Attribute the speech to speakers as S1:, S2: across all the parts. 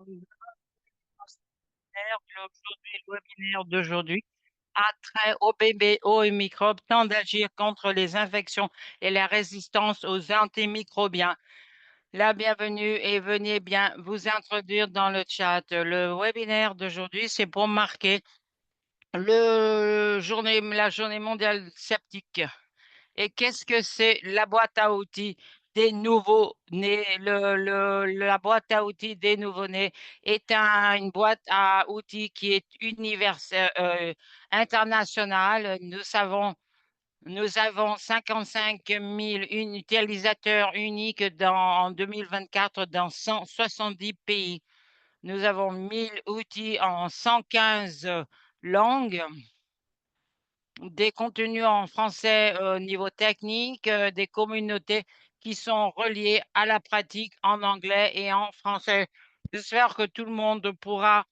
S1: Le webinaire d'aujourd'hui a trait aux bébés, aux microbes, tant d'agir contre les infections et la résistance aux antimicrobiens. La bienvenue et venez bien vous introduire dans le chat. Le webinaire d'aujourd'hui, c'est pour marquer la journée mondiale sceptique. Et qu'est-ce que c'est la boîte à outils des nouveaux-nés? La boîte à outils des nouveaux-nés est une boîte à outils qui est universelle, internationale. Nous avons 55 000 utilisateurs uniques en 2024 dans 170 pays. Nous avons 1000 outils en 115 langues, des contenus en français au niveau technique, des communautés qui sont reliées à la pratique en anglais et en français. J'espère que tout le monde pourra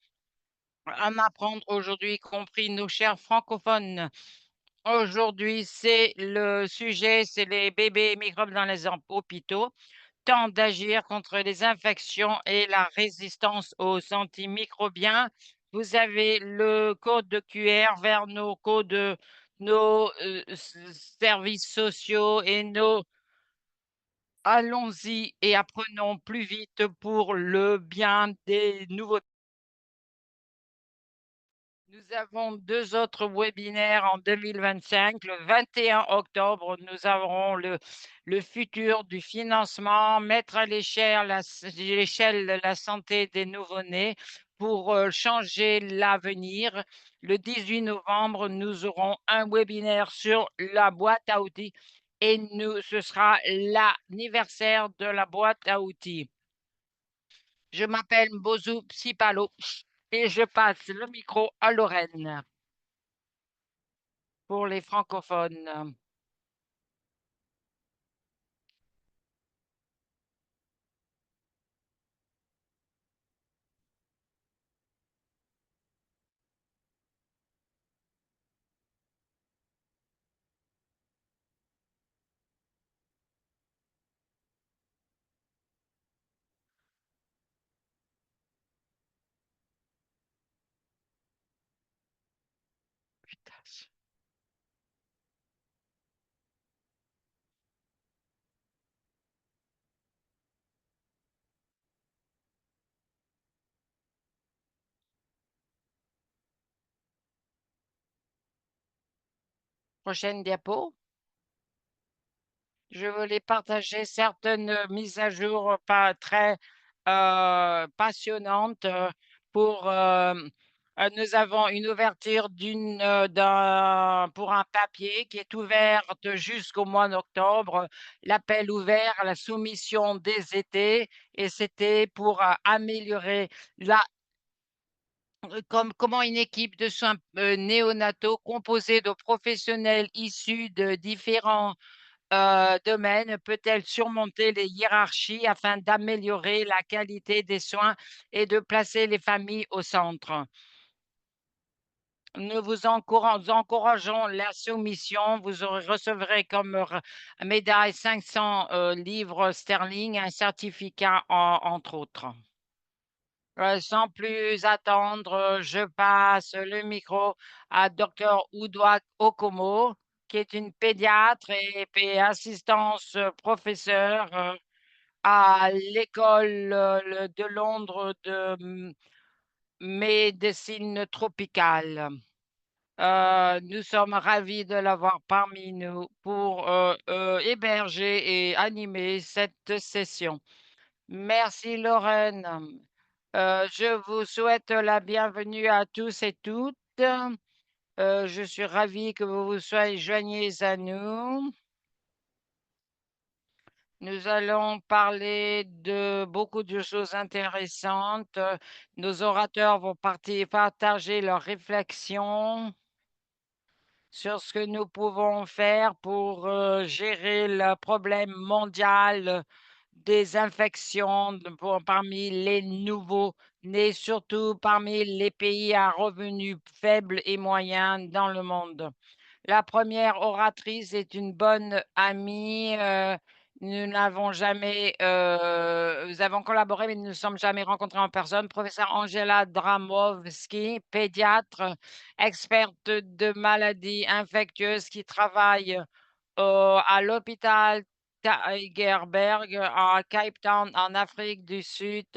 S1: en apprendre aujourd'hui, y compris nos chers francophones. Aujourd'hui, c'est le sujet, c'est les bébés microbes dans les hôpitaux. Temps d'agir contre les infections et la résistance aux antimicrobiens. Vous avez le code de QR vers nos codes, nos services sociaux et nos... Allons-y et apprenons plus vite pour le bien des nouveaux. Nous avons deux autres webinaires en 2025. Le 21 octobre, nous aurons le futur du financement, mettre à l'échelle la santé des nouveau-nés pour changer l'avenir. Le 18 novembre, nous aurons un webinaire sur la boîte à outils et ce sera l'anniversaire de la boîte à outils. Je m'appelle Bozo Psipalo et je passe le micro à Lorraine pour les francophones. Putain. Prochaine diapo. Je voulais partager certaines mises à jour pas très passionnantes pour nous avons une ouverture pour un papier qui est ouverte jusqu'au mois d'octobre. L'appel ouvert à la soumission des étés et c'était pour améliorer la comment une équipe de soins néonataux composée de professionnels issus de différents domaine peut-elle surmonter les hiérarchies afin d'améliorer la qualité des soins et de placer les familles au centre? Nous vous encourageons la soumission. Vous recevrez comme médaille 500 livres sterling, un certificat entre autres. Sans plus attendre, je passe le micro à Dr. Udoak Okomo, qui est une pédiatre et assistance professeure à l'école de Londres de médecine tropicale. Nous sommes ravis de l'avoir parmi nous pour héberger et animer cette session. Merci Lorraine. Je vous souhaite la bienvenue à tous et toutes. Je suis ravie que vous vous soyez joigniez à nous. Nous allons parler de beaucoup de choses intéressantes. Nos orateurs vont partager leurs réflexions sur ce que nous pouvons faire pour gérer le problème mondial des infections parmi les nouveaux nés, surtout parmi les pays à revenus faibles et moyens dans le monde. La première oratrice est une bonne amie Nous avons collaboré, mais nous ne sommes jamais rencontrés en personne. Professeur Angela Dramovski, pédiatre, experte de maladies infectieuses qui travaille à l'hôpital Tigerberg à Cape Town, en Afrique du Sud,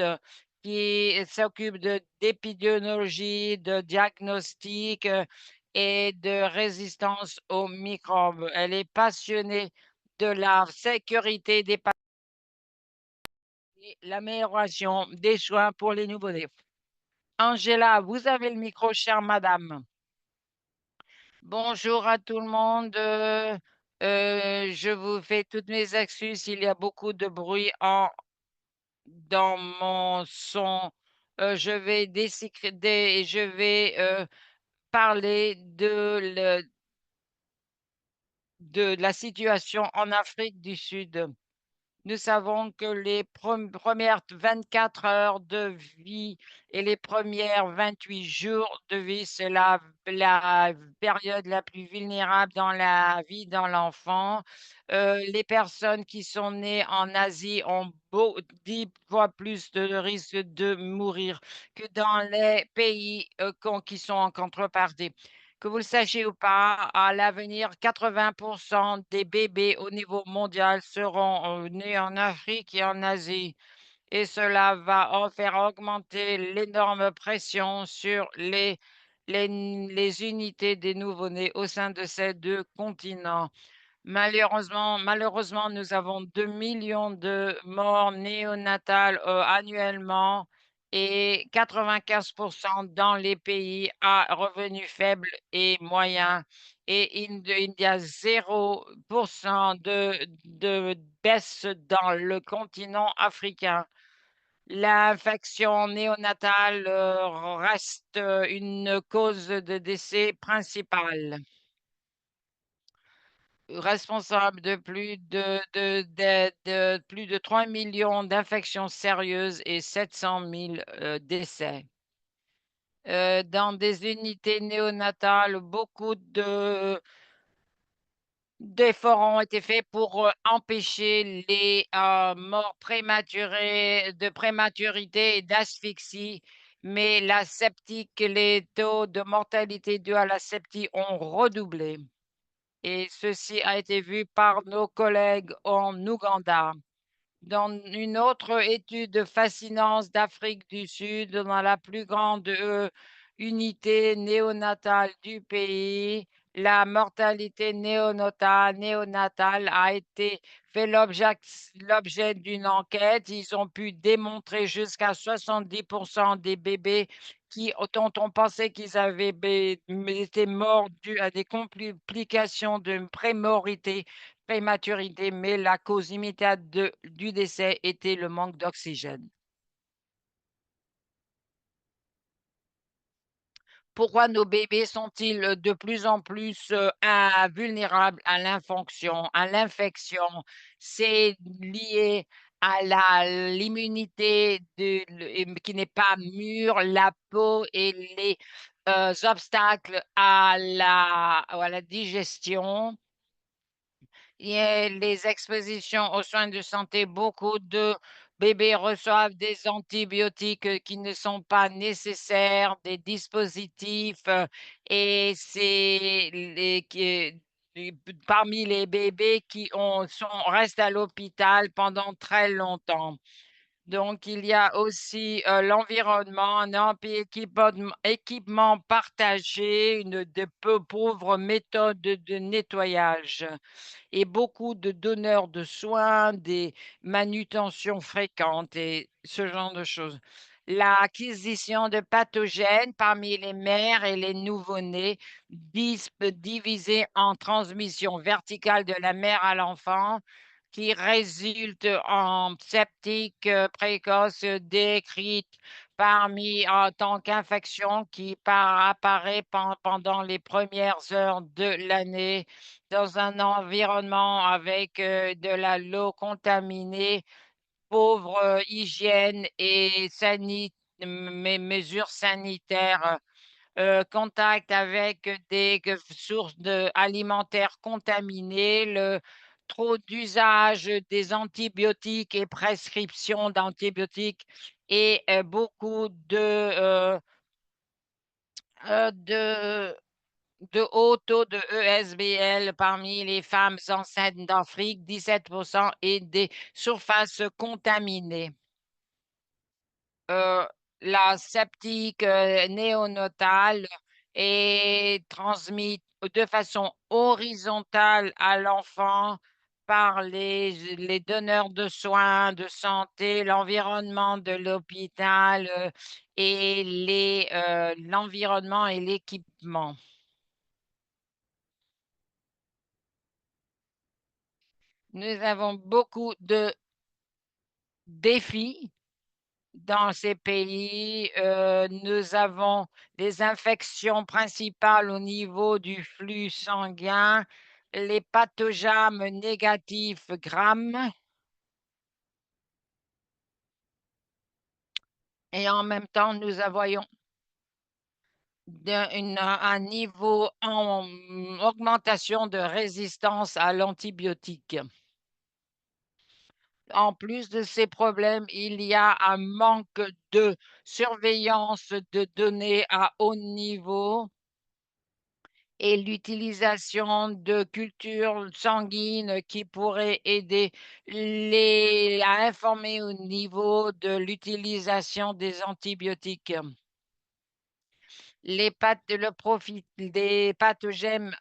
S1: qui s'occupe d'épidémiologie, de diagnostic et de résistance aux microbes. Elle est passionnée de la sécurité des patients et l'amélioration des soins pour les nouveau-nés. Angela, vous avez le micro, chère madame. Bonjour à tout le monde. Je vous fais toutes mes excuses. Il y a beaucoup de bruit dans mon son. Je vais parler de la situation en Afrique du Sud. Nous savons que les premières 24 heures de vie et les premières 28 jours de vie, c'est la période la plus vulnérable dans la vie dans l'enfant. Les personnes qui sont nées en Asie ont 10 fois plus de risque de mourir que dans les pays qui sont en contrepartie. Que vous le sachiez ou pas, à l'avenir, 80% des bébés au niveau mondial seront nés en Afrique et en Asie. Et cela va faire augmenter l'énorme pression sur les unités des nouveau-nés au sein de ces deux continents. Malheureusement, nous avons 2 millions de morts néonatales annuellement et 95% dans les pays à revenus faibles et moyens. Et il y a 0% de baisse dans le continent africain. L'infection néonatale reste une cause de décès principale, responsable de plus de 3 millions d'infections sérieuses et 700 000 décès. Dans des unités néonatales, beaucoup d'efforts ont été faits pour empêcher les morts prématurées, de prématurité et d'asphyxie, mais les taux de mortalité dus à la septie ont redoublé. Et ceci a été vu par nos collègues en Ouganda. Dans une autre étude fascinante d'Afrique du Sud, dans la plus grande unité néonatale du pays, la mortalité néonatale a été fait l'objet d'une enquête. Ils ont pu démontrer jusqu'à 70% des bébés dont on pensait qu'ils avaient été morts dû à des complications de prématurité, mais la cause immédiate du décès était le manque d'oxygène. Pourquoi nos bébés sont-ils de plus en plus vulnérables à l'infection? C'est lié à l'immunité qui n'est pas mûre, la peau et les obstacles à la digestion. Et les expositions aux soins de santé, beaucoup de bébés reçoivent des antibiotiques qui ne sont pas nécessaires, des dispositifs, et c'est parmi les bébés qui restent à l'hôpital pendant très longtemps. Donc, il y a aussi l'environnement, équipement partagé, de pauvres méthodes de nettoyage et beaucoup de donneurs de soins, des manutentions fréquentes et ce genre de choses. L'acquisition de pathogènes parmi les mères et les nouveau-nés, divisés en transmission verticale de la mère à l'enfant, qui résulte en septique précoce décrite en tant qu'infection qui apparaît pendant les premières heures de l'année dans un environnement avec de l'eau contaminée, pauvre hygiène et mesures sanitaires, contact avec des sources alimentaires contaminées, trop d'usage des antibiotiques et prescription d'antibiotiques et beaucoup de haut taux de ESBL parmi les femmes enceintes d'Afrique, 17%, et des surfaces contaminées. Euh, la septique néonatale est transmise de façon horizontale à l'enfant par les donneurs de soins de santé, l'environnement de l'hôpital et l'environnement et l'équipement. Nous avons beaucoup de défis dans ces pays. Nous avons des infections principales au niveau du flux sanguin, les pathogènes négatifs Gram, et en même temps, nous avons un niveau en augmentation de résistance à l'antibiotique. En plus de ces problèmes, il y a un manque de surveillance de données à haut niveau et l'utilisation de cultures sanguines qui pourraient aider à informer au niveau de l'utilisation des antibiotiques. Le profil des pathogènes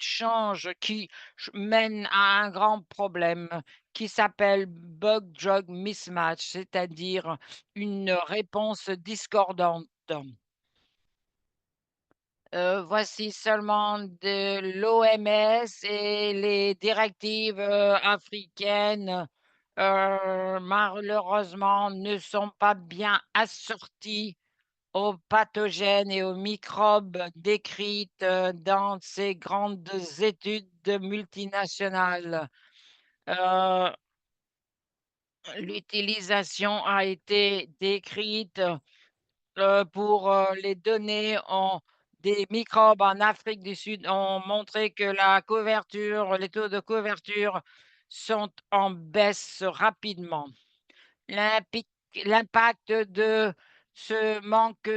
S1: change qui mène à un grand problème qui s'appelle bug-drug mismatch, c'est-à-dire une réponse discordante. Voici seulement de l'OMS et les directives africaines, malheureusement, ne sont pas bien assorties aux pathogènes et aux microbes décrites dans ces grandes études multinationales. Euh, L'utilisation a été décrite pour les données des microbes en Afrique du Sud ont montré que les taux de couverture sont en baisse rapidement. L'impi- L'impact de ce manque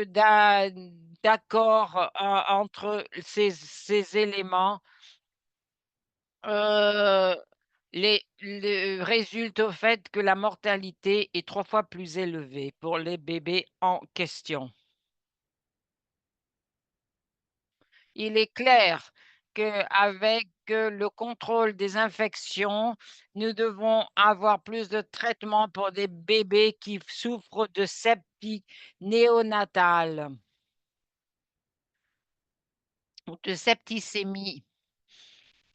S1: d'accord entre ces éléments euh, résulte au fait que la mortalité est 3 fois plus élevée pour les bébés en question. Il est clair qu'avec le contrôle des infections, nous devons avoir plus de traitements pour des bébés qui souffrent de septique néonatale ou de septicémie.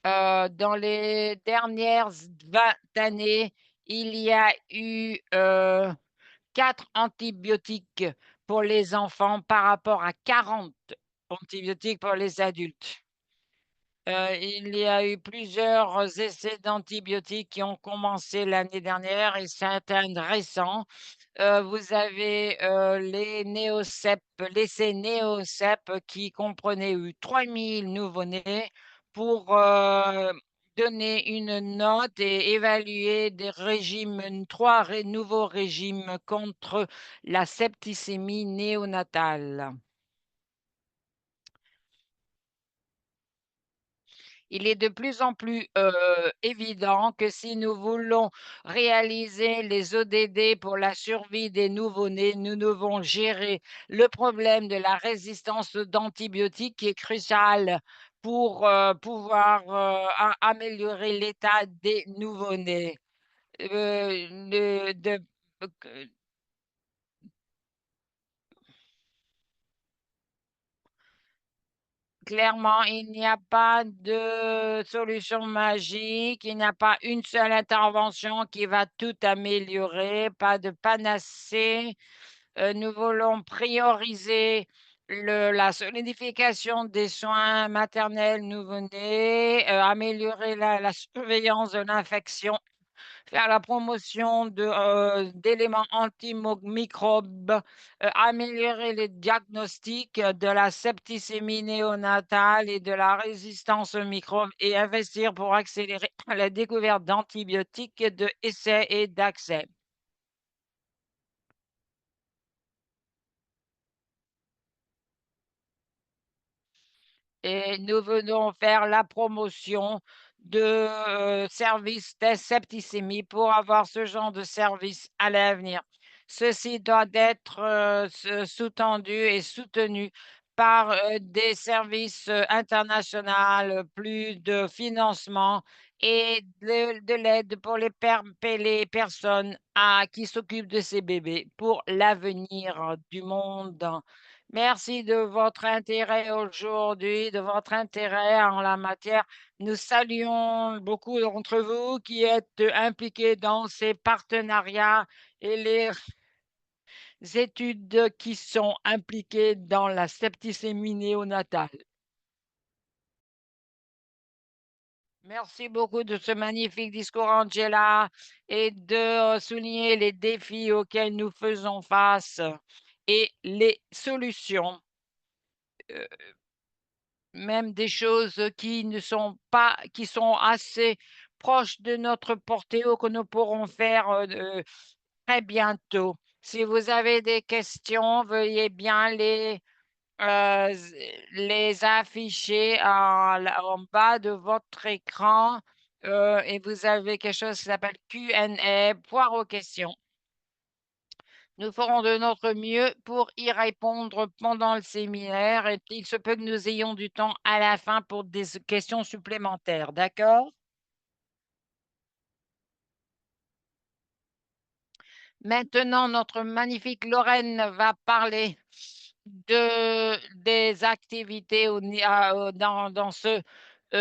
S1: Dans les dernières 20 années, il y a eu 4 antibiotiques pour les enfants par rapport à 40 antibiotiques pour les adultes. Il y a eu plusieurs essais d'antibiotiques qui ont commencé l'année dernière et certains récents. Vous avez l'essai Néocep qui comprenait 3000 nouveau-nés pour donner une note et évaluer des régimes, nouveaux régimes contre la septicémie néonatale. Il est de plus en plus évident que si nous voulons réaliser les ODD pour la survie des nouveau-nés, nous devons gérer le problème de la résistance d'antibiotiques qui est crucial pour pouvoir améliorer l'état des nouveau-nés. Euh, de- de- Clairement, il n'y a pas de solution magique, il n'y a pas une seule intervention qui va tout améliorer, pas de panacée. Nous voulons prioriser la solidification des soins maternels nouveau-nés, améliorer la surveillance de l'infection faire la promotion d'éléments antimicrobes, améliorer les diagnostics de la septicémie néonatale et de la résistance aux microbes et investir pour accélérer la découverte d'antibiotiques de essai et d'accès. Et nous venons faire la promotion de services de septicémie pour avoir ce genre de service à l'avenir. Ceci doit être sous-tendu et soutenu par des services internationaux, plus de financement et de l'aide pour les personnes qui s'occupent de ces bébés pour l'avenir du monde. Merci de votre intérêt aujourd'hui, de votre intérêt en la matière. Nous saluons beaucoup d'entre vous qui êtes impliqués dans ces partenariats et les études qui sont impliquées dans la septicémie néonatale. Merci beaucoup de ce magnifique discours, Angela, et de souligner les défis auxquels nous faisons face et les solutions. euh, Même des choses qui ne sont pas, qui sont assez proches de notre portée ou que nous pourrons faire très bientôt. Si vous avez des questions, veuillez bien les afficher en bas de votre écran et vous avez quelque chose qui s'appelle Q&A, poire aux questions. Nous ferons de notre mieux pour y répondre pendant le séminaire et il se peut que nous ayons du temps à la fin pour des questions supplémentaires. D'accord? Maintenant, notre magnifique Lorraine va parler des activités dans ce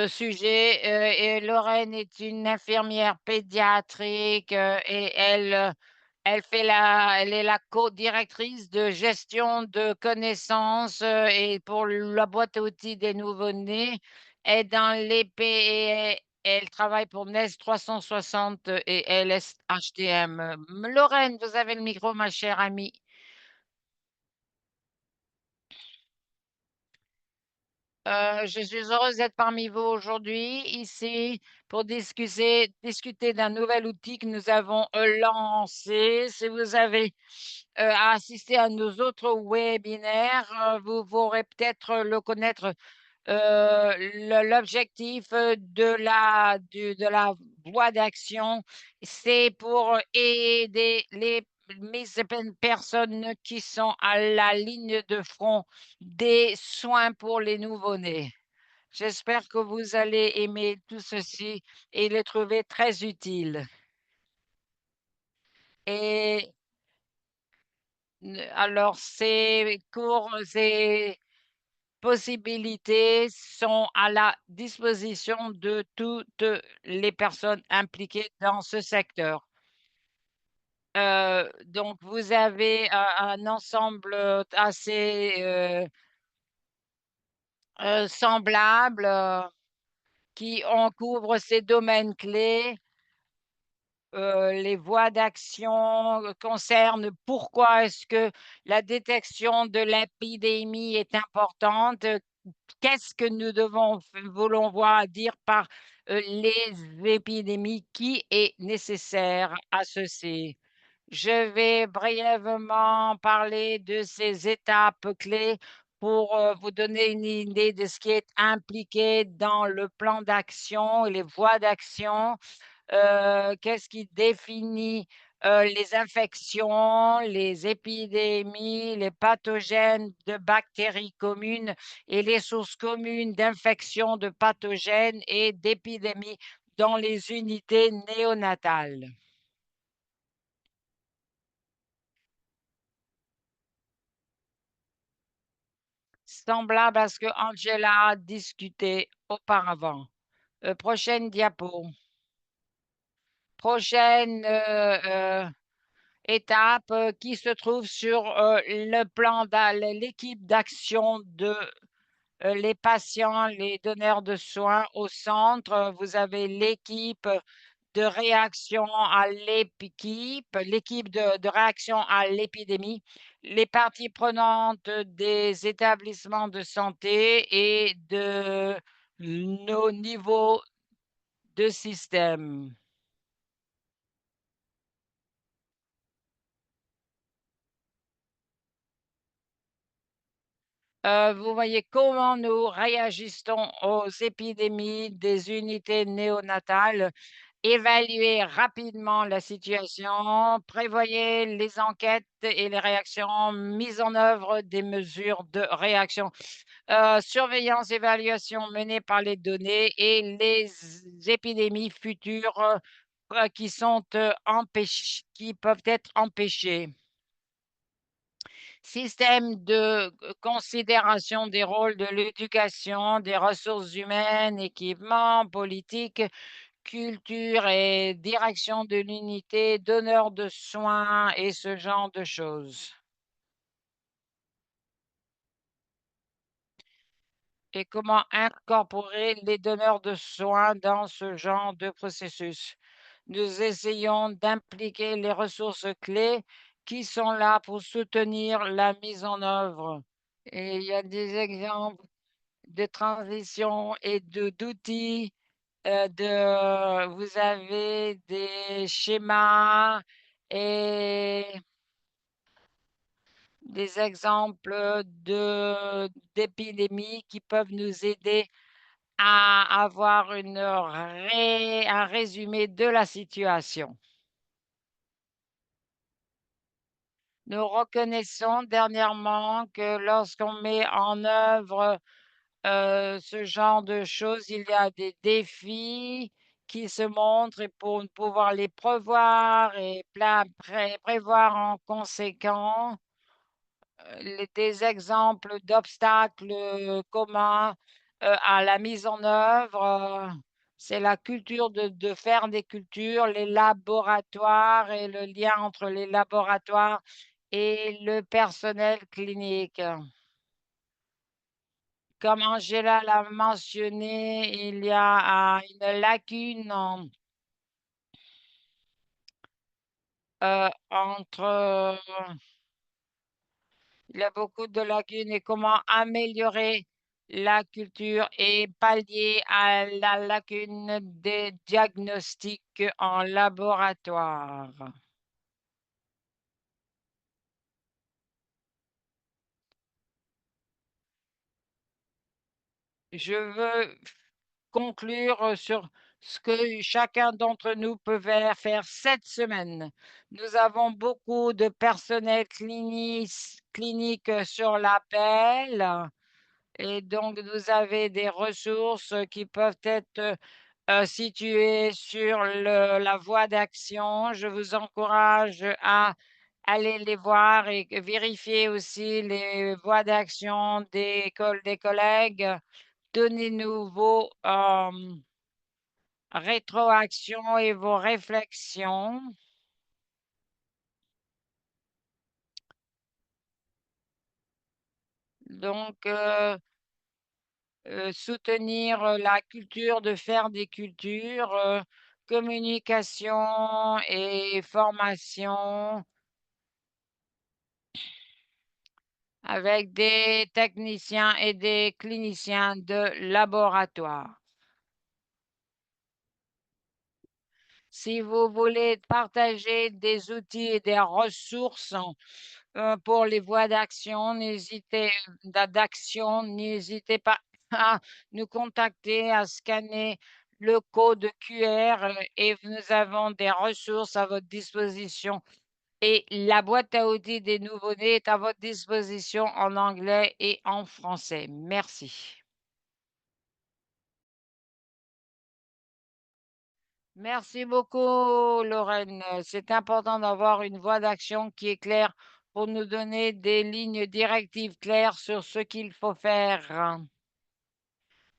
S1: sujet. Et Lorraine est une infirmière pédiatrique et elle est la co-directrice de gestion de connaissances et pour la boîte à outils des nouveau-nés. Et dans les pays, elle travaille pour NES 360 et LSHTM. Lorraine, vous avez le micro, ma chère amie. Je suis heureuse d'être parmi vous aujourd'hui, ici, pour discuter d'un nouvel outil que nous avons lancé. Si vous avez assisté à nos autres webinaires, vous pourrez peut-être le connaître. L'objectif de la voie d'action, c'est pour aider les personnes qui sont à la ligne de front des soins pour les nouveau-nés. J'espère que vous allez aimer tout ceci et le trouver très utile. Et alors, ces possibilités sont à la disposition de toutes les personnes impliquées dans ce secteur. Donc, vous avez un ensemble assez semblable qui en couvre ces domaines clés. Les voies d'action concernent pourquoi est-ce que la détection de l'épidémie est importante, qu'est-ce que nous voulons voir dire par les épidémies, qui est nécessaire à ceci. Je vais brièvement parler de ces étapes clés pour vous donner une idée de ce qui est impliqué dans le plan d'action et les voies d'action. Qu'est-ce qui définit les infections, les épidémies, les pathogènes de bactéries communes et les sources communes d'infections de pathogènes et d'épidémies dans les unités néonatales. Semblable à ce que Angela a discuté auparavant. Prochaine diapo. Prochaine étape qui se trouve sur le plan de l'équipe d'action de les patients, les donneurs de soins au centre. Vous avez l'équipe de réaction à l'équipe de réaction à l'épidémie, les parties prenantes des établissements de santé et de nos niveaux de système. Vous voyez comment nous réagissons aux épidémies des unités néonatales. Évaluez rapidement la situation, prévoyez les enquêtes et les réactions, mise en œuvre des mesures de réaction, surveillance, évaluation menée par les données et les épidémies futures qui sont qui peuvent être empêchées. Système de considération des rôles de l'éducation, des ressources humaines, équipements, politique, culture et direction de l'unité, donneur de soins et ce genre de choses. Et comment incorporer les donneurs de soins dans ce genre de processus. Nous essayons d'impliquer les ressources clés qui sont là pour soutenir la mise en œuvre. Et il y a des exemples de transition et d'outils. Vous avez des schémas et des exemples d'épidémies qui peuvent nous aider à avoir un résumé de la situation. Nous reconnaissons dernièrement que lorsqu'on met en œuvre ce genre de choses, il y a des défis qui se montrent et pour pouvoir les prévoir et prévoir en conséquent, des exemples d'obstacles communs à la mise en œuvre. C'est la culture de faire des cultures, les laboratoires et le lien entre les laboratoires et le personnel clinique. Comme Angela l'a mentionné, il y a une lacune entre, il y a beaucoup de lacunes et comment améliorer la culture et pallier à la lacune des diagnostics en laboratoire. Je veux conclure sur ce que chacun d'entre nous peut faire cette semaine. Nous avons beaucoup de personnel clinique sur l'appel et donc vous avez des ressources qui peuvent être situées sur la voie d'action. Je vous encourage à aller les voir et vérifier aussi les voies d'action des collègues. Donnez-nous vos rétroactions et vos réflexions. Donc, soutenir la culture de faire des cultures, communication et formation avec des techniciens et des cliniciens de laboratoire. Si vous voulez partager des outils et des ressources pour les voies n'hésitez pas à nous contacter, à scanner le code QR et nous avons des ressources à votre disposition. Et la boîte à outils des nouveau-nés est à votre disposition en anglais et en français. Merci. Merci beaucoup, Lorraine. C'est important d'avoir une voie d'action qui est claire pour nous donner des lignes directives claires sur ce qu'il faut faire.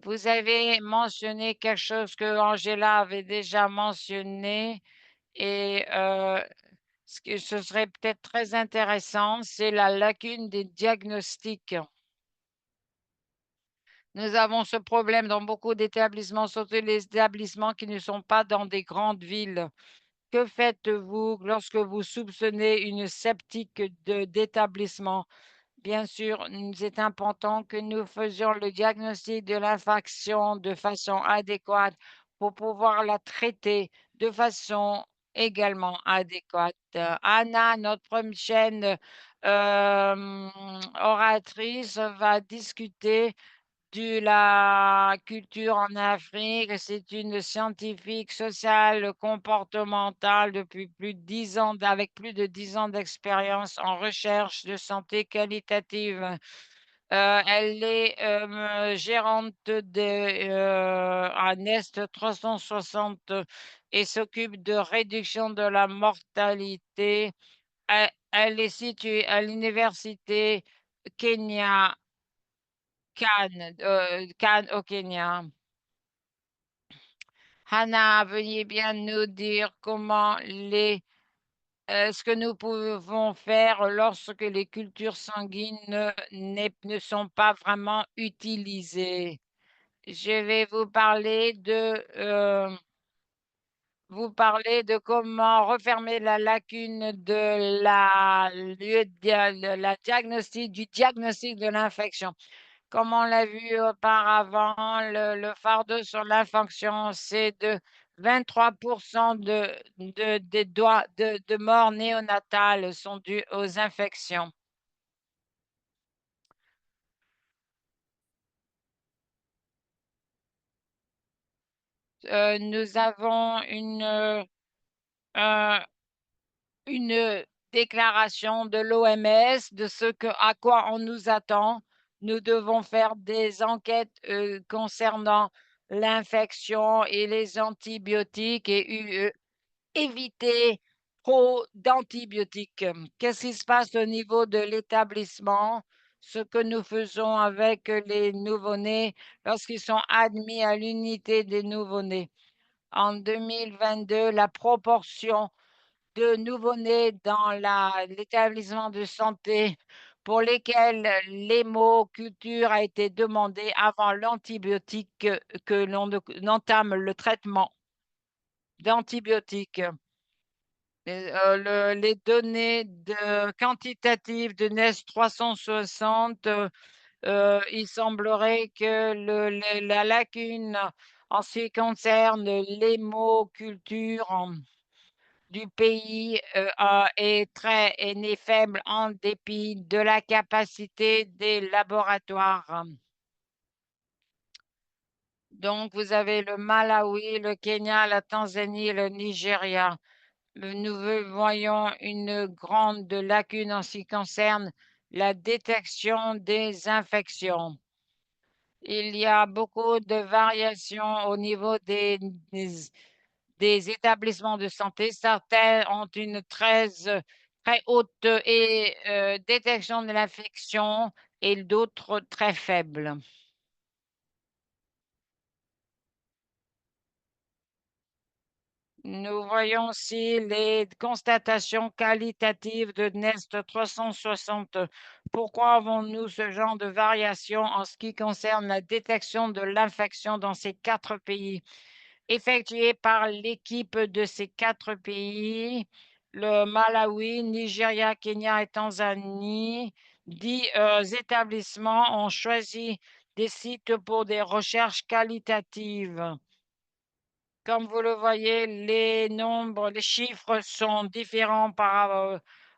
S1: Vous avez mentionné quelque chose que Angela avait déjà mentionné et ce que ce serait peut-être très intéressant, c'est la lacune des diagnostics. Nous avons ce problème dans beaucoup d'établissements, surtout les établissements qui ne sont pas dans des grandes villes. Que faites-vous lorsque vous soupçonnez une sceptique d'établissement? Bien sûr, c'est important que nous faisions le diagnostic de l'infraction de façon adéquate pour pouvoir la traiter de façon également adéquate. Anna, notre prochaine oratrice, va discuter de la culture en Afrique. C'est une scientifique sociale comportementale depuis plus de 10 ans, avec plus de 10 ans d'expérience en recherche de santé qualitative. Elle est gérante à Nest 360 et s'occupe de réduction de la mortalité. Elle est située à l'université Kenya Cannes au Kenya. Hannah, veuillez bien nous dire ce que nous pouvons faire lorsque les cultures sanguines ne sont pas vraiment utilisées. Je vais vous parler de comment refermer la lacune de la diagnostic, du diagnostic de l'infection. Comme on l'a vu auparavant, le fardeau sur l'infection, c'est de 23% de morts néonatales sont dues aux infections. Nous avons euh, une déclaration de l'OMS de à quoi on nous attend. Nous devons faire des enquêtes concernant l'infection et les antibiotiques et éviter trop d'antibiotiques. Qu'est-ce qui se passe au niveau de l'établissement? Ce que nous faisons avec les nouveau-nés lorsqu'ils sont admis à l'unité des nouveau-nés. En 2022, la proportion de nouveau-nés dans l'établissement de santé pour lesquels l'hémoculture a été demandée avant l'antibiotique que entame le traitement d'antibiotiques. Les données quantitatives de NES 360, il semblerait que la lacune en ce qui concerne l'hémoculture du pays est né faible en dépit de la capacité des laboratoires. Donc, vous avez le Malawi, le Kenya, la Tanzanie, le Nigeria. Nous voyons une grande lacune en ce qui concerne la détection des infections. Il y a beaucoup de variations au niveau des établissements de santé. Certains ont une très haute détection de l'infection et d'autres très faibles. Nous voyons aussi les constatations qualitatives de NEST 360. Pourquoi avons-nous ce genre de variation en ce qui concerne la détection de l'infection dans ces 4 pays? Effectué par l'équipe de ces 4 pays, le Malawi, Nigeria, Kenya et Tanzanie. 10 établissements ont choisi des sites pour des recherches qualitatives. Comme vous le voyez, les chiffres sont différents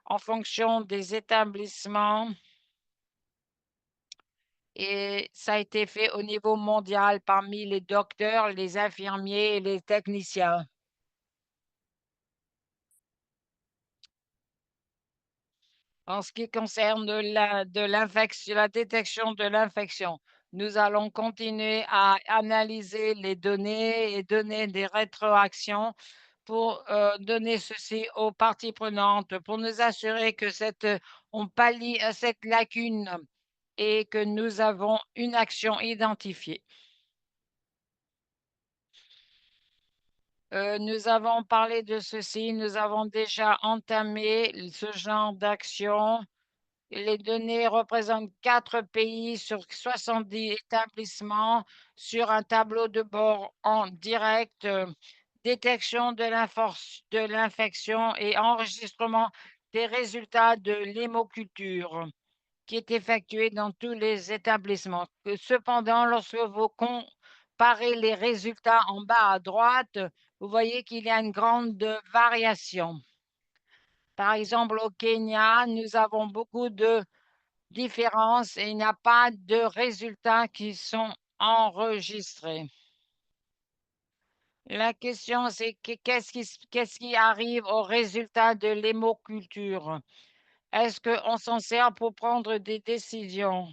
S1: en fonction des établissements et ça a été fait au niveau mondial parmi les docteurs, les infirmiers et les techniciens. En ce qui concerne la détection de l'infection, nous allons continuer à analyser les données et donner des rétroactions pour donner ceci aux parties prenantes, pour nous assurer que on pallie à cette lacune et que nous avons une action identifiée. Nous avons parlé de ceci, nous avons déjà entamé ce genre d'action Les données représentent 4 pays sur 70 établissements sur un tableau de bord en direct, détection de l'infection et enregistrement des résultats de l'hémoculture qui est effectué dans tous les établissements. Cependant, lorsque vous comparez les résultats en bas à droite, vous voyez qu'il y a une grande variation. Par exemple, au Kenya, nous avons beaucoup de différences et il n'y a pas de résultats qui sont enregistrés. La question, c'est qu'est-ce qui arrive au résultat de l'hémoculture? Est-ce qu'on s'en sert pour prendre des décisions?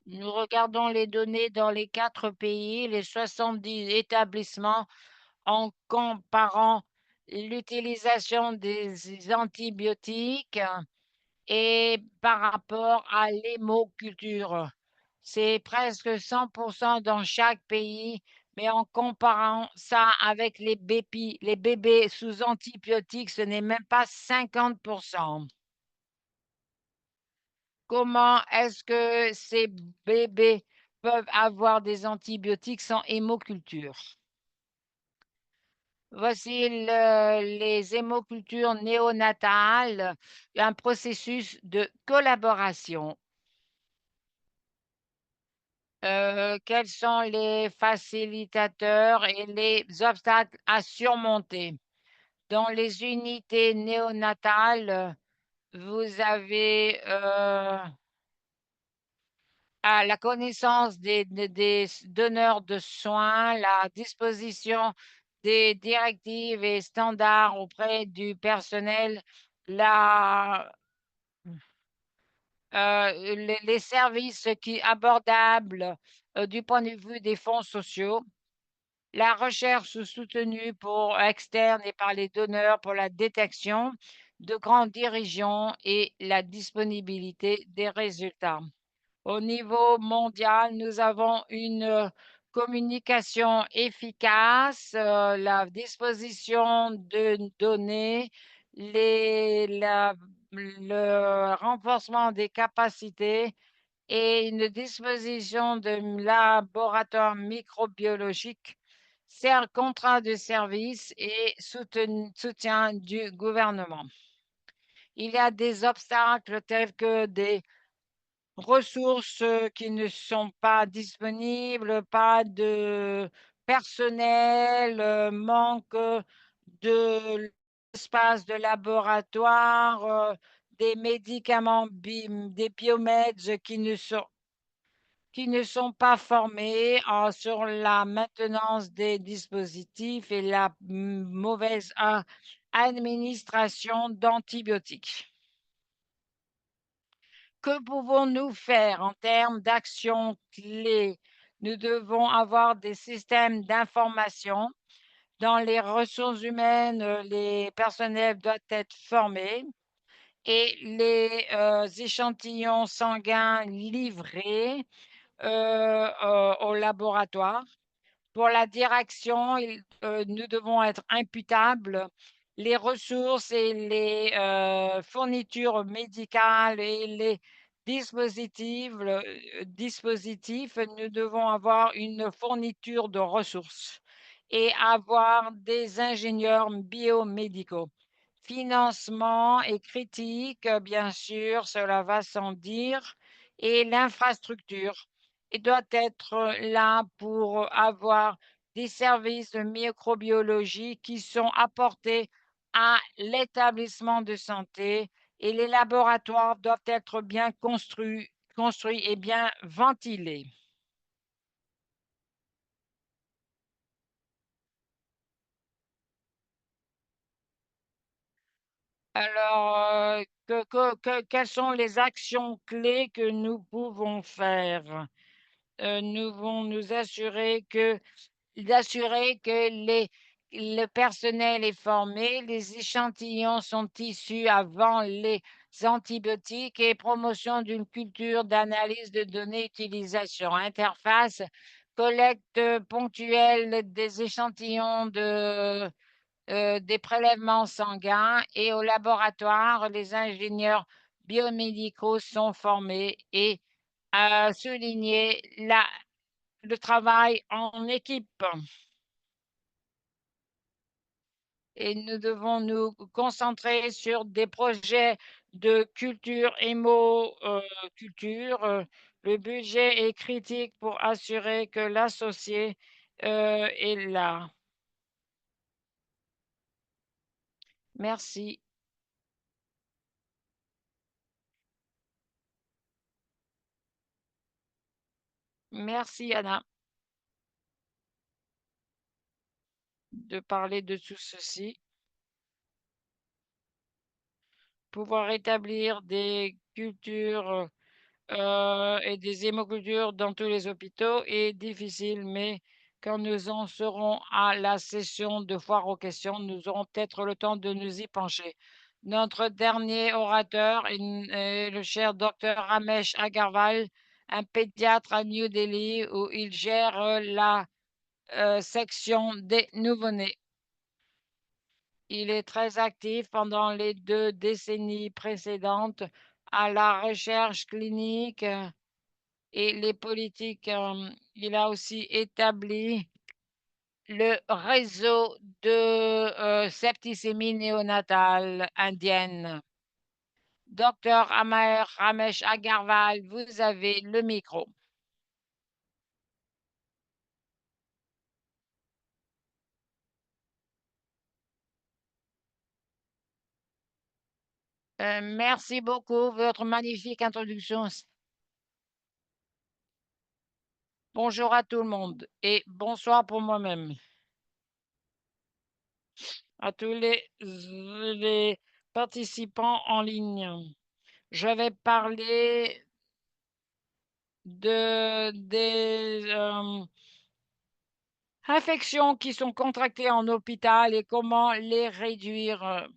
S1: Nous regardons les données dans les 4 pays, les 70 établissements, en comparant l'utilisation des antibiotiques et par rapport à l'hémoculture. C'est presque 100% dans chaque pays, mais en comparant ça avec les bébés sous antibiotiques, ce n'est même pas 50%. Comment est-ce que ces bébés peuvent avoir des antibiotiques sans hémoculture? Voici les hémocultures néonatales, un processus de collaboration. Quels sont les facilitateurs et les obstacles à surmonter? Dans les unités néonatales, vous avez la connaissance des donneurs de soins, la disposition des directives et standards auprès du personnel, la, les services abordables du point de vue des fonds sociaux, la recherche soutenue pour externe et par les donneurs pour la détection de grandes dirigeants et la disponibilité des résultats. Au niveau mondial, nous avons une communication efficace, la disposition de données, le renforcement des capacités et une disposition de laboratoire microbiologique, contrat de service et soutien du gouvernement. Il y a des obstacles tels que des ressources qui ne sont pas disponibles, pas de personnel, manque de l'espace de laboratoire, des médicaments, des biomètres qui ne sont pas formés sur la maintenance des dispositifs et la mauvaise administration d'antibiotiques. Que pouvons-nous faire en termes d'actions clés? Nous devons avoir des systèmes d'information. Dans les ressources humaines, les personnels doivent être formés et les échantillons sanguins livrés au laboratoire. Pour la direction, nous devons être imputables. Les ressources et les fournitures médicales et les dispositifs, nous devons avoir une fourniture de ressources et avoir des ingénieurs biomédicaux. Financement est critique, bien sûr, cela va sans dire, et l'infrastructure il doit être là pour avoir des services de microbiologie qui sont apportés à l'établissement de santé et les laboratoires doivent être bien construits et bien ventilés. Alors, quelles sont les actions clés que nous pouvons faire? Nous devons nous assurer que d'assurer que le personnel est formé, les échantillons sont issus avant les antibiotiques et promotion d'une culture d'analyse de données, utilisation, interface, collecte ponctuelle des échantillons des prélèvements sanguins et au laboratoire, les ingénieurs biomédicaux sont formés et à souligner le travail en équipe. Et nous devons nous concentrer sur des projets de culture, culture. Le budget est critique pour assurer que l'associé est là. Merci. Merci, Anna, de parler de tout ceci. Pouvoir établir des cultures et des hémocultures dans tous les hôpitaux est difficile, mais quand nous en serons à la session de foire aux questions, nous aurons peut-être le temps de nous y pencher. Notre dernier orateur est le cher docteur Ramesh Agarwal, un pédiatre à New Delhi où il gère la section des nouveau-nés. Il est très actif pendant les 2 décennies précédentes à la recherche clinique et les politiques. Il a aussi établi le réseau de septicémie néonatale indienne. Docteur Amer Ramesh Agarwal, vous avez le micro. Merci beaucoup pour votre magnifique introduction. Bonjour à tout le monde et bonsoir pour moi-même. À tous les participants en ligne. Je vais parler des infections qui sont contractées en hôpital et comment les réduire.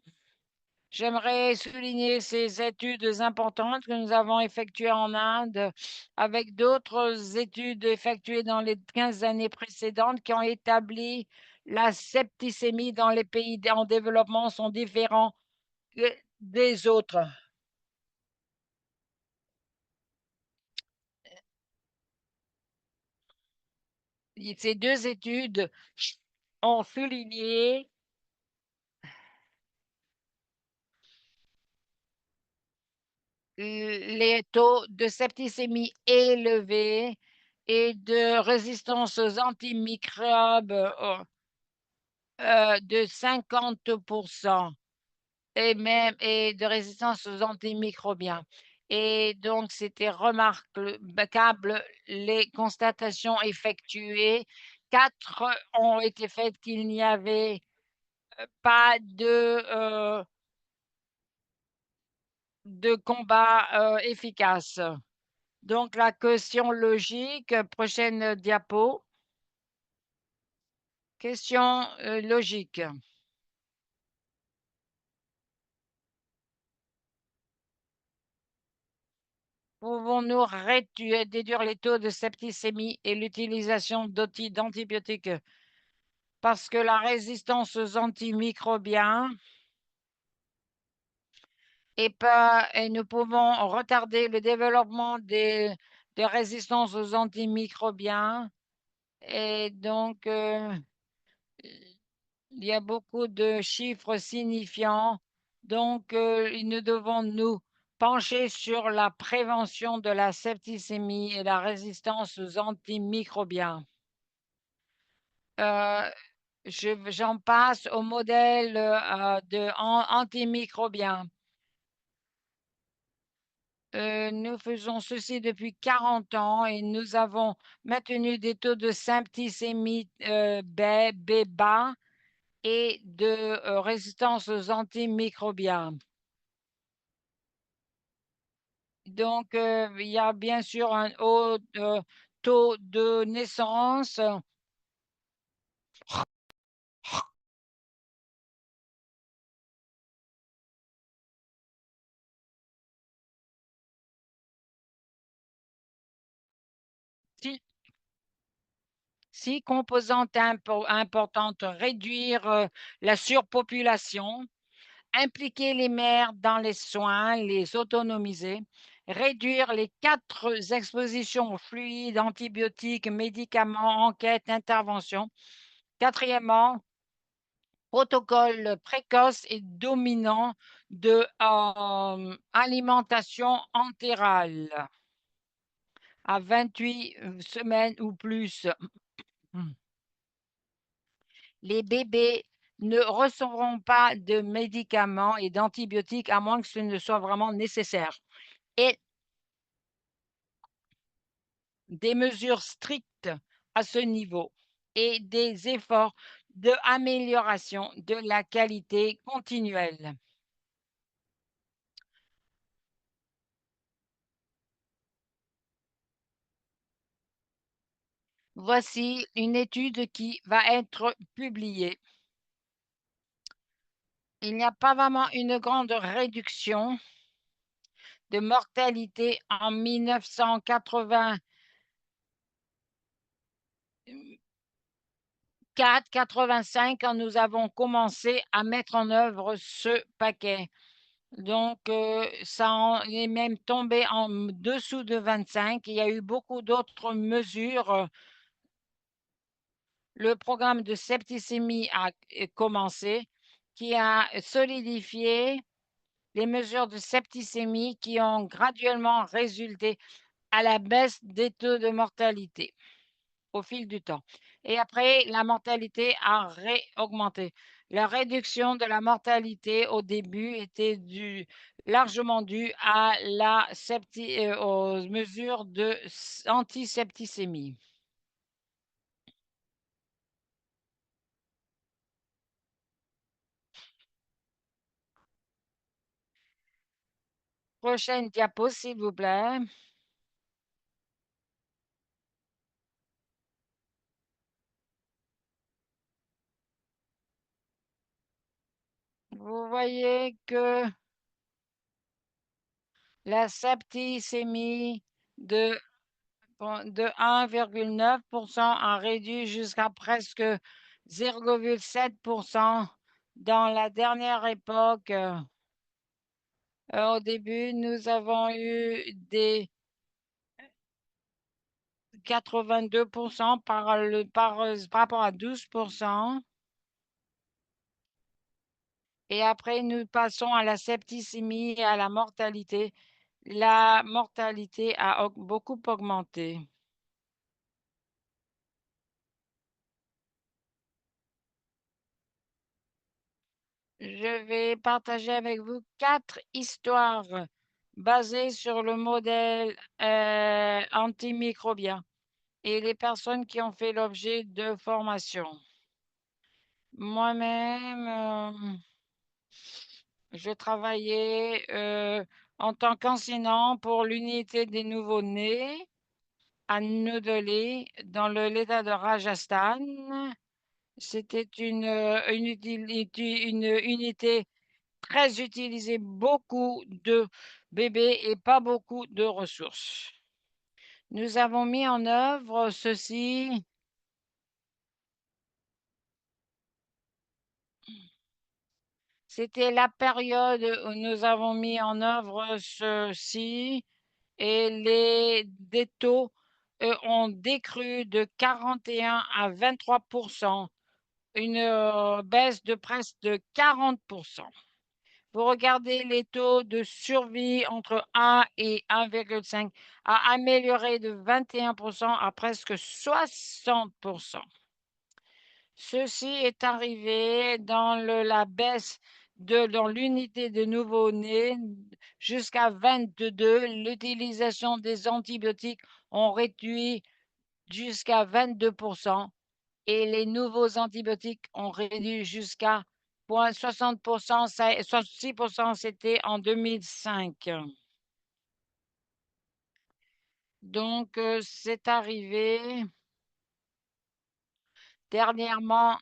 S1: J'aimerais souligner ces études importantes que nous avons effectuées en Inde avec d'autres études effectuées dans les 15 années précédentes qui ont établi la septicémie dans les pays en développement sont différents des autres. Ces 2 études ont souligné les taux de septicémie élevés et de résistance aux antimicrobes de 50% et de résistance aux antimicrobiens. Et donc, c'était remarquable les constatations effectuées. 4 ont été faites qu'il n'y avait pas de combat efficace. Donc, la question logique, prochaine diapo. Question logique. Pouvons-nous déduire les taux de septicémie et l'utilisation d'antibiotiques parce que la résistance aux antimicrobiens et nous pouvons retarder le développement de résistance aux antimicrobiens et donc il y a beaucoup de chiffres signifiants. Donc, nous devons nous pencher sur la prévention de la septicémie et la résistance aux antimicrobiens. Euh, J'en passe au modèle antimicrobien. Nous faisons ceci depuis 40 ans et nous avons maintenu des taux de septicémie bas et de résistance aux antimicrobiens. Donc, il y a bien sûr un haut taux de naissance. Six composantes importantes, réduire la surpopulation, impliquer les maires dans les soins, les autonomiser, réduire les quatre expositions aux fluides, antibiotiques, médicaments, enquêtes, interventions. Quatrièmement, protocole précoce et dominant de alimentation entérale à 28 semaines ou plus. Les bébés ne recevront pas de médicaments et d'antibiotiques à moins que ce ne soit vraiment nécessaire. Et des mesures strictes à ce niveau et des efforts d'amélioration de la qualité continuelle. Voici une étude qui va être publiée. Il n'y a pas vraiment une grande réduction de mortalité en 1984, 85, quand nous avons commencé à mettre en œuvre ce paquet. Donc, ça est même tombé en dessous de 25. Il y a eu beaucoup d'autres mesures. Le programme de septicémie a commencé, qui a solidifié les mesures de septicémie qui ont graduellement résulté à la baisse des taux de mortalité au fil du temps. Et après, la mortalité a réaugmenté. La réduction de la mortalité au début était largement due à aux mesures de antisepticémie. Prochaine diapo, s'il vous plaît. Vous voyez que la septicémie de, de 1,9% a réduit jusqu'à presque 0,7% dans la dernière époque. Au début, nous avons eu des 82% par rapport à 12%. Et après, nous passons à la septicémie et à la mortalité. La mortalité a beaucoup augmenté. Je vais partager avec vous quatre histoires basées sur le modèle antimicrobien et les personnes qui ont fait l'objet de formations. Moi-même, je travaillais en tant qu'enseignant pour l'unité des nouveau-nés à New Delhi, dans l'État de Rajasthan. C'était une unité très utilisée, beaucoup de bébés et pas beaucoup de ressources. Nous avons mis en œuvre ceci. C'était la période où nous avons mis en œuvre ceci et des taux ont décru de 41 à 23%, une baisse de presque de 40%. Vous regardez les taux de survie entre 1 et 1,5 a amélioré de 21% à presque 60%. Ceci est arrivé dans la baisse dans l'unité de nouveau-nés jusqu'à 22. L'utilisation des antibiotiques ont réduit jusqu'à 22% et les nouveaux antibiotiques ont réduit jusqu'à 60%, 66%, c'était en 2005. Donc, c'est arrivé dernièrement.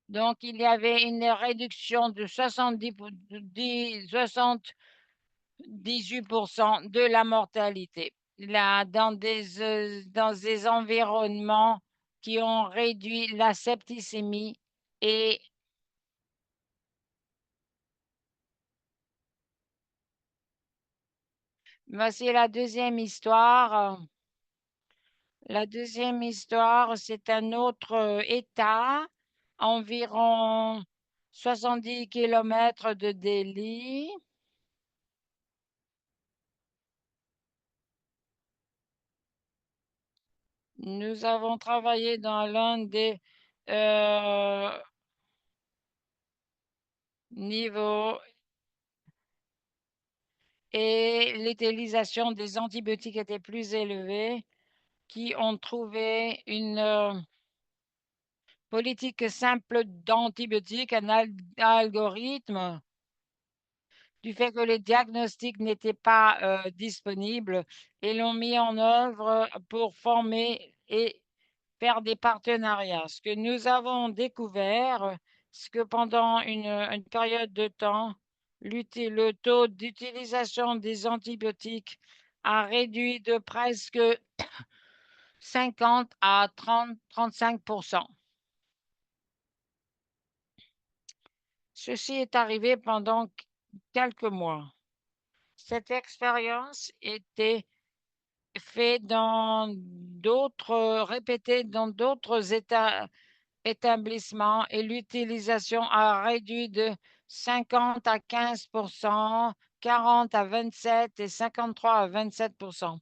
S1: Donc, il y avait une réduction de 70, 18% de la mortalité. Là, dans des environnements qui ont réduit la septicémie et voici la deuxième histoire. La deuxième histoire, c'est un autre État, environ 70 kilomètres de Delhi. Nous avons travaillé dans l'un des euh, niveaux et l'utilisation des antibiotiques était plus élevée, qui ont trouvé une politique simple d'antibiotiques, algorithme du fait que les diagnostics n'étaient pas disponibles et l'ont mis en œuvre pour former et faire des partenariats. Ce que nous avons découvert, c'est que pendant une période de temps, le taux d'utilisation des antibiotiques a réduit de presque 50 à 35%. Ceci est arrivé pendant quelques mois. Cette expérience était faite répétée dans d'autres établissements et l'utilisation a réduit de 50 à 15%, 40 à 27 et 53 à 27%,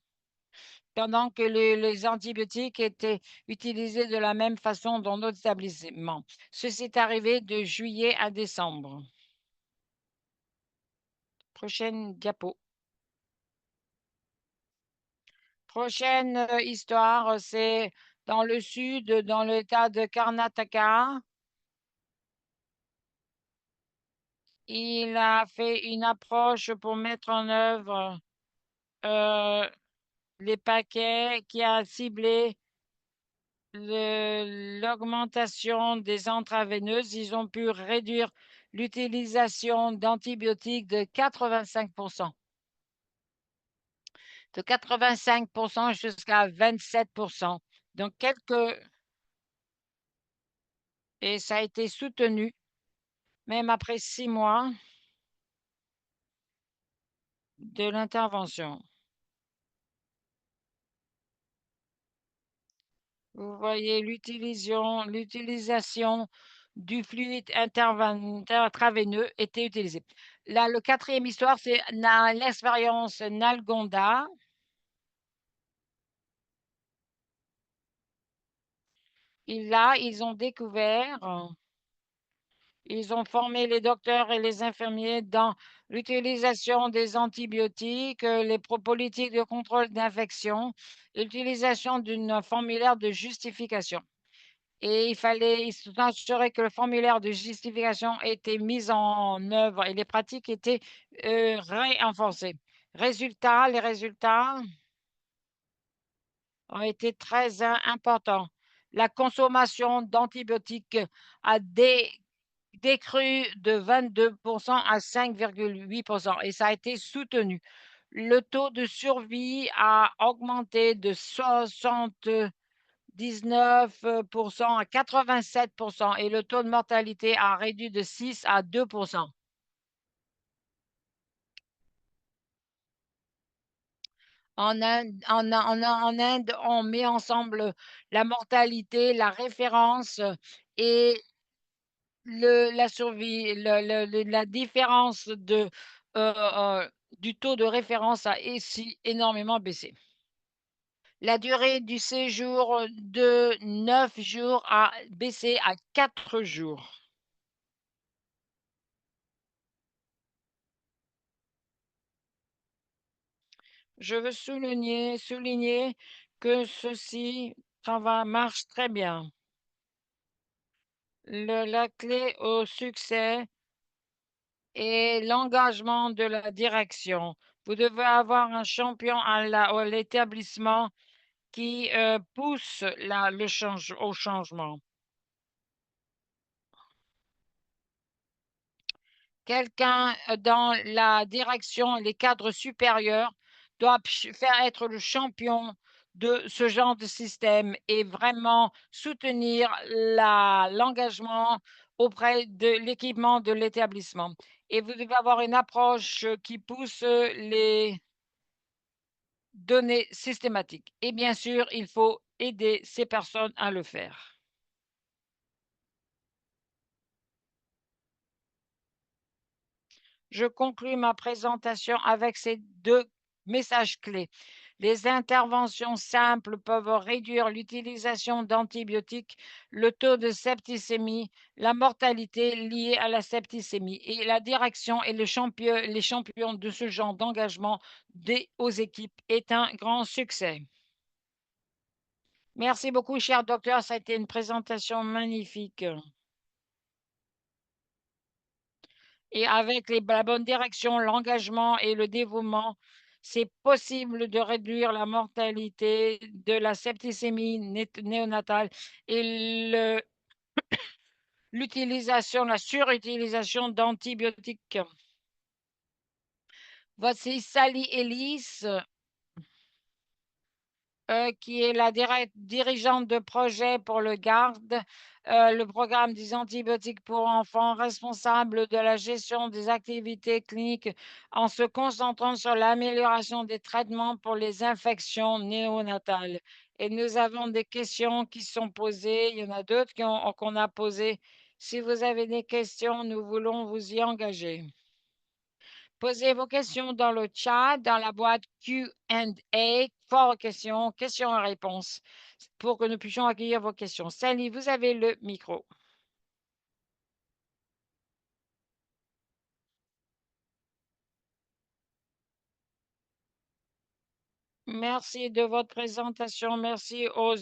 S1: pendant que les antibiotiques étaient utilisés de la même façon dans d'autres établissements. Ceci est arrivé de juillet à décembre. Prochaine diapo. Prochaine histoire, c'est dans le sud, dans l'état de Karnataka. Il a fait une approche pour mettre en œuvre euh, les paquets qui a ciblé l'augmentation des intraveineuses. Ils ont pu réduire l'utilisation d'antibiotiques de 85%. De 85% jusqu'à 27%. Donc, et ça a été soutenu, même après 6 mois de l'intervention. Vous voyez l'utilisation du fluide intraveineux était utilisée. Là, le quatrième histoire, c'est l'expérience Nalgonda. Là, ils ont découvert, ils ont formé les docteurs et les infirmiers dans l'utilisation des antibiotiques, les politiques de contrôle d'infection, l'utilisation d'une formulaire de justification. Et il fallait s'assurer que le formulaire de justification était mis en œuvre et les pratiques étaient renforcées. Les résultats ont été très importants. La consommation d'antibiotiques a décru de 22% à 5,8% et ça a été soutenu. Le taux de survie a augmenté de 19% à 87% et le taux de mortalité a réduit de 6 à 2%. En Inde, on met ensemble la mortalité, la référence et la survie. La différence du taux de référence a ici énormément baissé. La durée du séjour de 9 jours a baissé à 4 jours. Je veux souligner que ceci marche très bien. La clé au succès est l'engagement de la direction. Vous devez avoir un champion à l'établissement qui pousse au changement. Quelqu'un dans la direction, les cadres supérieurs doivent faire être le champion de ce genre de système et vraiment soutenir l'engagement auprès de l'équipement de l'établissement. Et vous devez avoir une approche qui pousse les données systématiques. Et bien sûr, il faut aider ces personnes à le faire. Je conclus ma présentation avec ces deux messages clés. Les interventions simples peuvent réduire l'utilisation d'antibiotiques, le taux de septicémie, la mortalité liée à la septicémie. Et la direction et les champions de ce genre d'engagement aux équipes est un grand succès. Merci beaucoup, cher docteur. Ça a été une présentation magnifique. Et avec la bonne direction, l'engagement et le dévouement, c'est possible de réduire la mortalité de la septicémie néonatale et l'utilisation, la surutilisation d'antibiotiques. Voici Sally Ellis, qui est la dirigeante de projet pour le GARD, le programme des antibiotiques pour enfants, responsable de la gestion des activités cliniques en se concentrant sur l'amélioration des traitements pour les infections néonatales. Et nous avons des questions qui sont posées. Il y en a d'autres qu'on a posées. Si vous avez des questions, nous voulons vous y engager. Posez vos questions dans le chat, dans la boîte Q&A, fort questions, questions et réponses, pour que nous puissions accueillir vos questions. Sally, vous avez le micro. Merci de votre présentation. Merci aux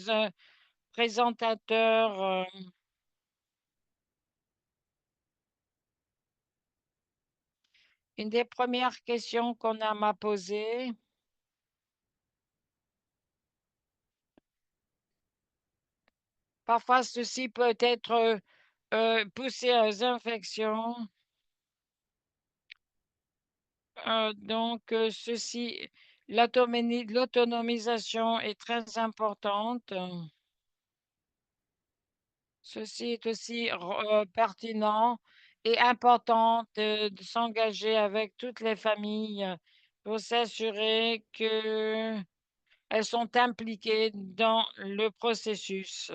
S1: présentateurs. Une des premières questions qu'on m'a posées, parfois ceci peut être poussé aux infections. L'autonomisation est très importante. Ceci est aussi pertinent et important de s'engager avec toutes les familles pour s'assurer qu'elles sont impliquées dans le processus.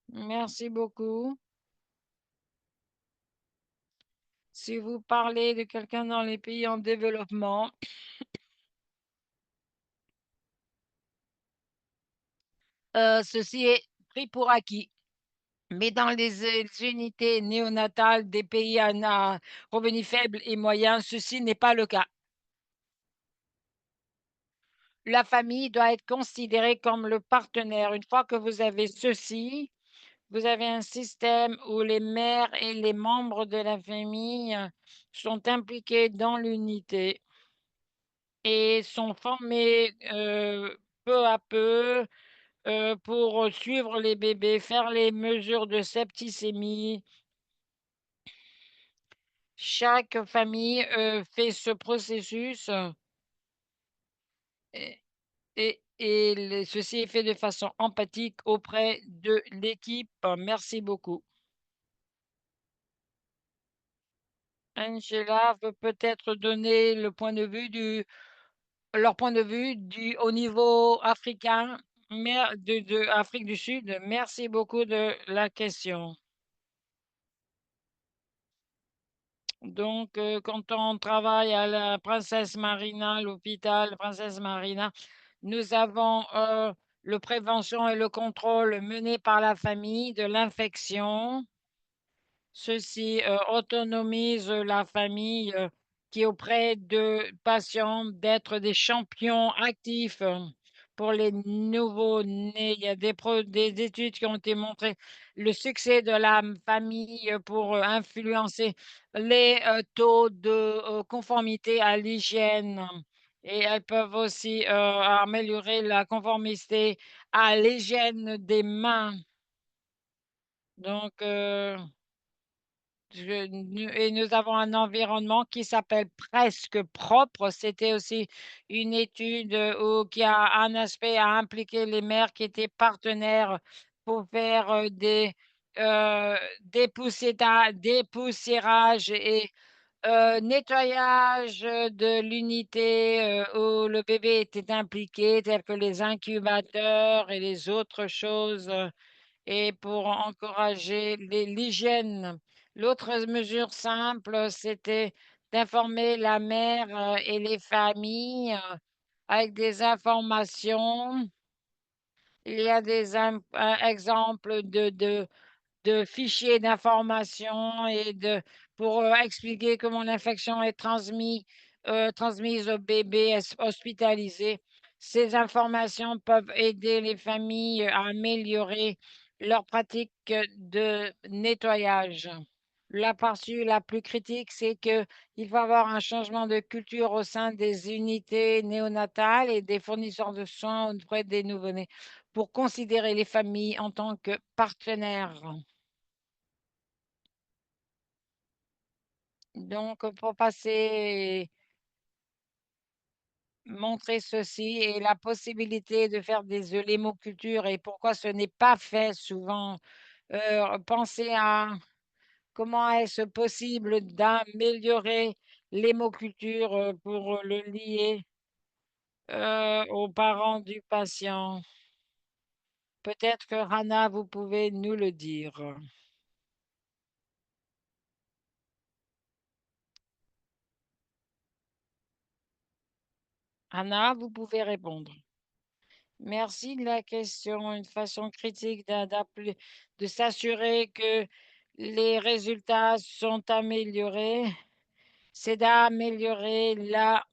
S1: Merci beaucoup. Si vous parlez de quelqu'un dans les pays en développement, ceci est pris pour acquis. Mais dans les unités néonatales des pays à revenus faibles et moyens, ceci n'est pas le cas. La famille doit être considérée comme le partenaire. Une fois que vous avez ceci, vous avez un système où les mères et les membres de la famille sont impliqués dans l'unité et sont formés peu à peu pour suivre les bébés, faire les mesures de septicémie. Chaque famille fait ce processus et ceci est fait de façon empathique auprès de l'équipe. Merci beaucoup. Angela veut peut-être donner leur point de vue au niveau africain, de Afrique du Sud. Merci beaucoup de la question. Donc, quand on travaille à la Princesse Marina, l'hôpital Princesse Marina, nous avons le prévention et le contrôle mené par la famille de l'infection. Ceci autonomise la famille qui est auprès de patients d'être des champions actifs pour les nouveaux-nés. Il y a des études qui ont été montrées le succès de la famille pour influencer les taux de conformité à l'hygiène. Et elles peuvent aussi améliorer la conformité à l'hygiène des mains. Donc, et nous avons un environnement qui s'appelle presque propre. C'était aussi une étude qui a un aspect à impliquer les maires qui étaient partenaires pour faire dépoussiérage et nettoyage de l'unité où le bébé était impliqué, tels que les incubateurs et les autres choses et pour encourager l'hygiène. L'autre mesure simple, c'était d'informer la mère et les familles avec des informations. Il y a des exemples de fichiers d'information et pour expliquer comment l'infection est transmise au bébé hospitalisé. Ces informations peuvent aider les familles à améliorer leur pratique de nettoyage. La partie la plus critique, c'est qu'il va y avoir un changement de culture au sein des unités néonatales et des fournisseurs de soins auprès des nouveau-nés pour considérer les familles en tant que partenaires. Donc, pour passer, montrer ceci et la possibilité de faire des hémocultures et pourquoi ce n'est pas fait souvent, pensez à comment est-ce possible d'améliorer l'hémoculture pour le lier aux parents du patient. Peut-être que Rana, vous pouvez nous le dire. Anna, vous pouvez répondre. Merci de la question. Une façon critique de s'assurer que les résultats sont améliorés, c'est d'améliorer la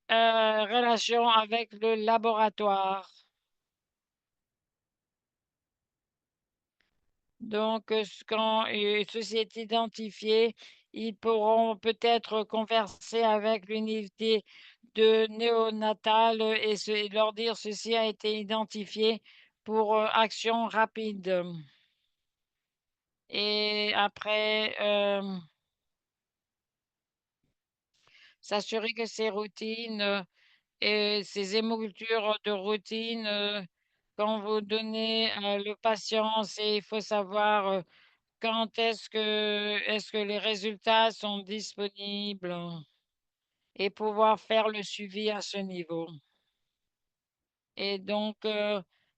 S1: relation avec le laboratoire. Donc, quand ceci est identifié, ils pourront peut-être converser avec l'unité de néonatal et leur dire ceci a été identifié pour action rapide. Et après, s'assurer que ces routines et ces hémocultures de routine, quand vous donnez le patient, il faut savoir quand est-ce que les résultats sont disponibles et pouvoir faire le suivi à ce niveau. Et donc,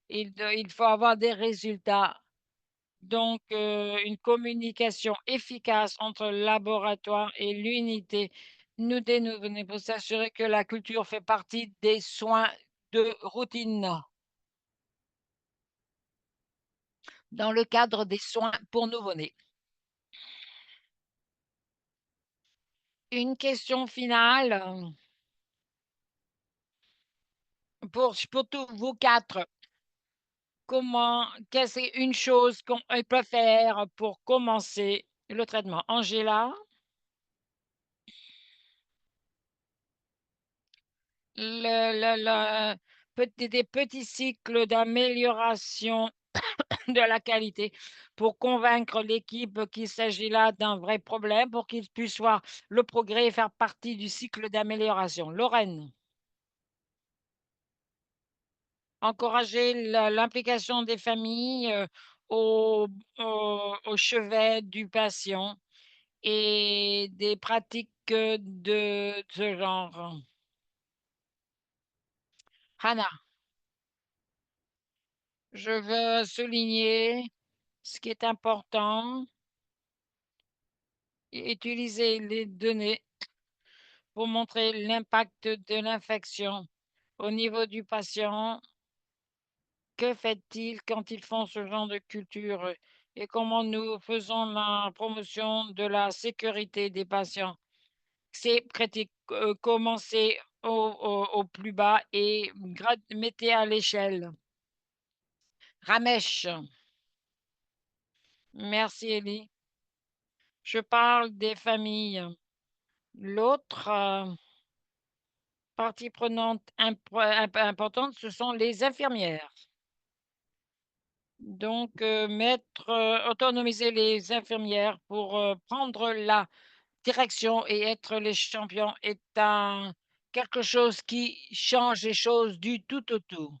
S1: il faut avoir des résultats. Donc, une communication efficace entre le laboratoire et l'unité nous dénouvenons pour s'assurer que la culture fait partie des soins de routine dans le cadre des soins pour nouveau-nés. Une question finale pour tous vous quatre. Qu'est-ce une chose qu'on peut faire pour commencer le traitement? Angela, des petits cycles d'amélioration de la qualité pour convaincre l'équipe qu'il s'agit là d'un vrai problème pour qu'ils puissent voir le progrès et faire partie du cycle d'amélioration. Lorraine, encourager l'implication des familles au, au chevet du patient et des pratiques de ce genre. Hannah, je veux souligner ce qui est important, utiliser les données pour montrer l'impact de l'infection au niveau du patient. Que fait-il quand ils font ce genre de culture et comment nous faisons la promotion de la sécurité des patients? C'est critique. Commencez au plus bas et mettez à l'échelle. Ramesh, merci Elie. Je parle des familles. L'autre partie prenante importante, ce sont les infirmières. Donc, autonomiser les infirmières pour prendre la direction et être les champions est quelque chose qui change les choses du tout au tout.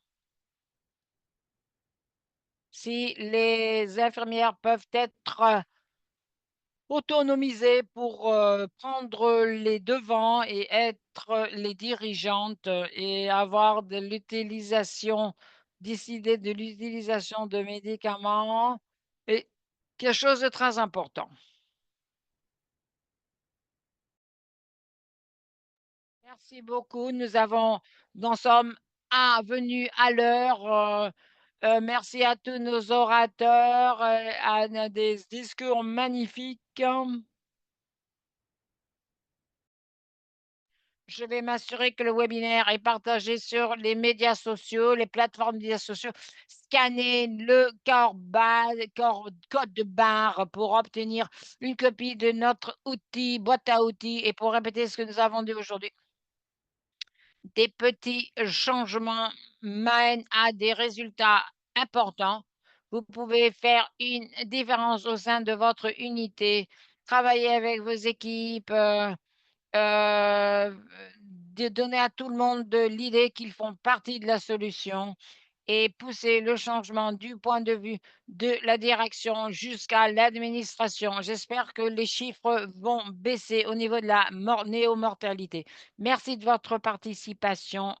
S1: Si les infirmières peuvent être autonomisées pour prendre les devants et être les dirigeantes et avoir de l'utilisation, décider de l'utilisation de médicaments, est quelque chose de très important. Merci beaucoup. Nous en sommes venus à l'heure. Merci à tous nos orateurs, des discours magnifiques. Je vais m'assurer que le webinaire est partagé sur les médias sociaux, les plateformes de médias sociaux. Scannez le code de barre pour obtenir une copie de notre outil, boîte à outils et pour répéter ce que nous avons dit aujourd'hui. Des petits changements mènent à des résultats importants. Vous pouvez faire une différence au sein de votre unité, travailler avec vos équipes, de donner à tout le monde de l'idée qu'ils font partie de la solution et pousser le changement du point de vue de la direction jusqu'à l'administration. J'espère que les chiffres vont baisser au niveau de la néomortalité. Merci de votre participation.